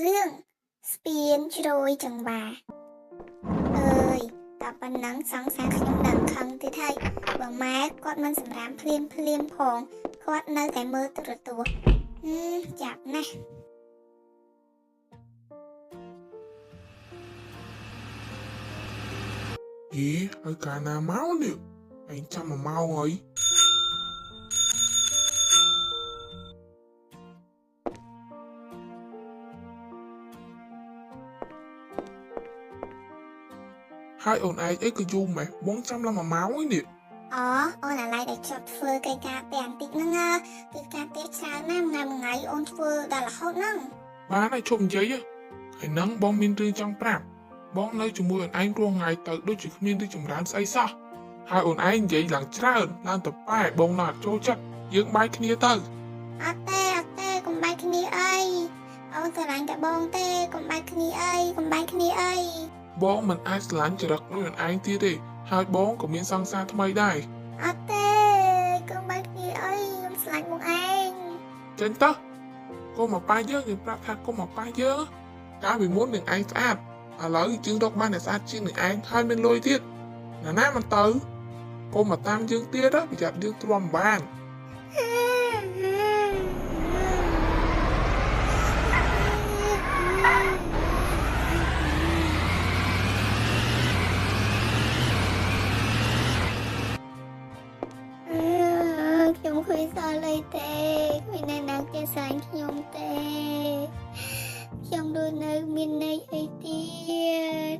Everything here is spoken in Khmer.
រឿងស្ពានជ្រោយចង្វាអើយតែប៉ុណ្ណឹងសង្សារខ្ញុំដឹងខឹងទៀតហើយបើម៉ែគាត់មិនសម្រាមភ្លាមផងគាត់នៅតែមើលទូរទស្សន៍ចាប់ណាស់ហើយកាលណាមកនេះឯងចាំ1 ម៉ោងហើយហើយអូនឯងអីក៏យូរម៉េះបងចាំឡើង1 ម៉ោងហើយនេះអូនអាឡៃដែលចប់ធ្វើកិច្ចការផ្ទះបន្តិចហ្នឹងគឺការផ្ទះច្រើនណាស់ថ្ងៃអូនធ្វើដល់រហូតហ្នឹងបានហើយជប់និយាយហើយហ្នឹងបងមានរឿងចង់ប្រាប់បងនៅជាមួយអូនឯងរាល់ថ្ងៃទៅដូចជាគ្មានរឿងចម្រើនស្អីសោះហើយអូនឯងនិយាយឡើងច្រើនឡើងទៅប៉ែបងនៅអត់ចូលចិត្តយើងបាយគ្នាទៅអត់ទេកុំបាយគ្នាអីអូនស្រឡាញ់តែបងទេកុំបាយគ្នាអីបងមិនអាចស្រឡាញ់ចរិតដូចអូនឯងទៀតទេហើយបងក៏មានសង្សារថ្មីដែរអត់ទេកុំបាយគ្នាអីខ្ញុំស្រឡាញ់បងឯងចេញទៅកុំមកប៉ាយើងប្រាប់ថាកុំមកប៉ាយើងកាលពីមុននឹងឯងស្អាតឥឡូវយើងរកបានតែស្អាតជាងនឹងឯងហើយមានលុយទៀតណាមិនទៅកុំមកតាមយើងទៀតប្រយ័ត្នយើងទ្រាំបានខ្ញុំឃើញសល់អីទេគ្មានអ្នកណាគេស្រឡាញ់ខ្ញុំទេខ្ញុំដូចនៅមានន័យអីទៀត